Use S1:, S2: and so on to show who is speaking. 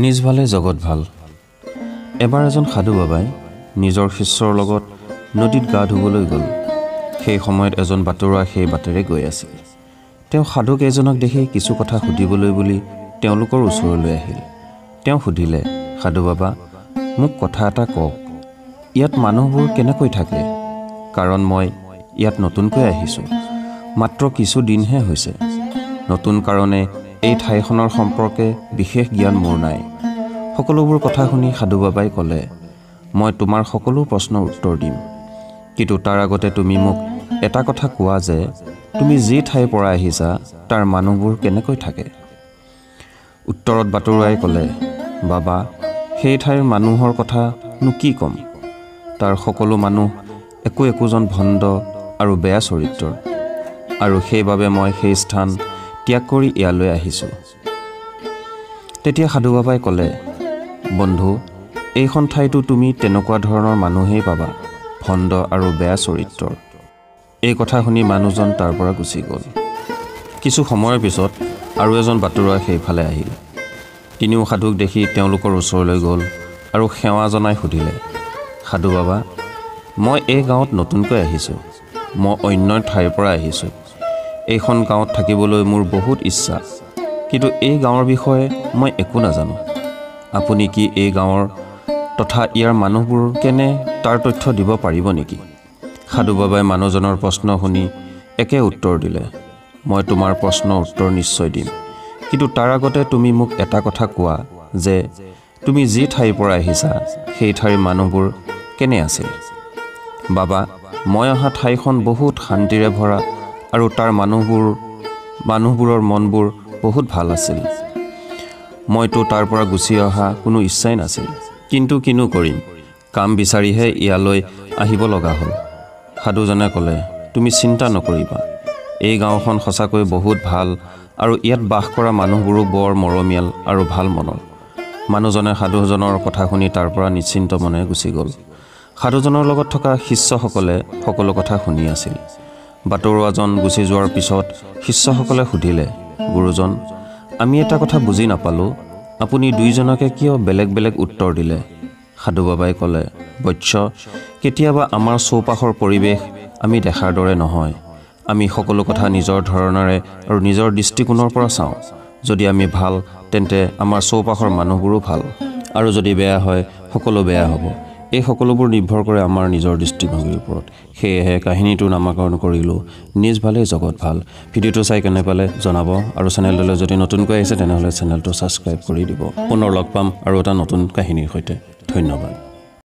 S1: নিজ ভালে জগত ভাল। এবাৰ এজন সাধু বাবাই নিজৰ শিষ্যৰ লগত নদীত গা ধুবলৈ গ'ল। সেই সময়ত এজন বাটৰুৱা সেই বাটেৰে গৈ আছিল। তেওঁ সাধুকেইজনক দেখি কিছু কথা সুধিবলৈ বুলি তেওঁলোকৰ ওচৰলৈ আহিল। তেওঁ সুধিলে, সাধু বাবা, মোক কথা এটা কওক, ইয়াত মানুহবোৰ কেনেকৈ থাকে? কাৰণ মই ইয়াত নতুনকৈ আহিছোঁ, মাত্ৰ কিছু দিনহে হৈছে। নতুন কাৰণে এই ঠাইখনৰ সম্পৰ্কে বিশেষ জ্ঞান মোৰ নাই। সকলোবোৰ কথা শুনি সাধু বাবাই ক'লে, মই তোমাৰ সকলো প্ৰশ্নৰ উত্তৰ দিম, কিন্তু তাৰ আগতে তুমি মোক এটা কথা কোৱা যে তুমি যি ঠাইৰ পৰা আহিছা তাৰ মানুহবোৰ কেনেকৈ থাকে? উত্তৰত বাটৰুৱাই ক'লে, বাবা, সেই ঠাইৰ মানুহৰ কথানো কি ক'ম? তাৰ সকলো মানুহ একোজন ভণ্ড আৰু বেয়া চৰিত্ৰৰ, আৰু সেইবাবে মই সেই স্থান ত্যাগ কৰি ইয়ালৈ আহিছোঁ। তেতিয়া সাধু বাবাই ক'লে, বন্ধু, এইখন ঠাইতো তুমি তেনেকুৱা ধৰণৰ মানুহেই পাবা, ভণ্ড আৰু বেয়া চৰিত্ৰৰ। এই কথা শুনি মানুহজন তাৰ পৰা গুচি গ'ল। কিছু সময়ৰ পিছত আৰু এজন বাটৰুৱা সেইফালে আহিল। তিনিও সাধুক দেখি তেওঁলোকৰ ওচৰলৈ গ'ল আৰু সেৱা জনাই সুধিলে, সাধু বাবা, মই এই গাঁৱত নতুনকৈ আহিছোঁ। মই অন্য ঠাইৰ পৰা আহিছোঁ। এইখন গাঁৱত থাকিবলৈ মোৰ বহুত ইচ্ছা, কিন্তু এই গাঁৱৰ বিষয়ে মই একো নাজানো। আপুনি কি এই গাঁৱৰ তথা ইয়াৰ মানুহবোৰ কেনে তাৰ তথ্য দিব পাৰিব নেকি? সাধু বাবাই মানুহজনৰ প্ৰশ্ন শুনি একে উত্তৰ দিলে, মই তোমাৰ প্ৰশ্নৰ উত্তৰ নিশ্চয় দিম, কিন্তু তাৰ আগতে তুমি মোক এটা কথা কোৱা যে তুমি যি ঠাইৰ পৰা আহিছা সেই ঠাইৰ মানুহবোৰ কেনে আছিল? বাবা, মই অহা ঠাইখন বহুত শান্তিৰে ভৰা আৰু তাৰ মানুহবোৰৰ মনবোৰ বহুত ভাল আছিল। মইতো তাৰ পৰা গুচি অহা কোনো ইচ্ছাই নাছিল, কিন্তু কিনো কৰিম, কাম বিচাৰিহে ইয়ালৈ আহিব লগা হ'ল। সাধুজনে ক'লে, তুমি চিন্তা নকৰিবা, এই গাঁওখন সঁচাকৈ বহুত ভাল আৰু ইয়াত বাস কৰা মানুহবোৰো বৰ মৰমীয়াল আৰু ভাল মনৰ। মানুহজনে সাধুজনৰ কথা শুনি তাৰ পৰা নিশ্চিন্ত মনে গুচি গ'ল। সাধুজনৰ লগত থকা শিষ্যসকলে সকলো কথা শুনি আছিল। বাটৰুৱাজন গুচি যোৱাৰ পিছত শিষ্যসকলে সুধিলে, গুৰুজন, আমি এটা কথা বুজি নাপালোঁ, আপুনি দুইজনকে কিয় বেলেগ বেলেগ উত্তৰ দিলে? সাধু বাবাই ক'লে, বৎস, কেতিয়াবা আমাৰ চৌপাশৰ পৰিৱেশ আমি দেখাৰ দৰে নহয়। আমি সকলো কথা নিজৰ ধৰণেৰে আৰু নিজৰ দৃষ্টিকোণৰ পৰা চাওঁ। যদি আমি ভাল, তেন্তে আমাৰ চৌপাশৰ মানুহবোৰো ভাল, আৰু যদি বেয়া হয়, সকলো বেয়া হ'ব। এই সকলোবোৰ নিৰ্ভৰ কৰে আমাৰ নিজৰ দৃষ্টিভংগীৰ ওপৰত। সেয়েহে কাহিনীটো নামাকৰণ কৰিলোঁ নিজ ভালেই জগত ভাল। ভিডিঅ'টো চাই কেনে পালে জনাব, আৰু চেনেলটোলৈ যদি নতুনকৈ আহিছে তেনেহ'লে চেনেলটো ছাবস্ক্ৰাইব কৰি দিব। পুনৰ লগ পাম আৰু এটা নতুন কাহিনীৰ সৈতে। ধন্যবাদ।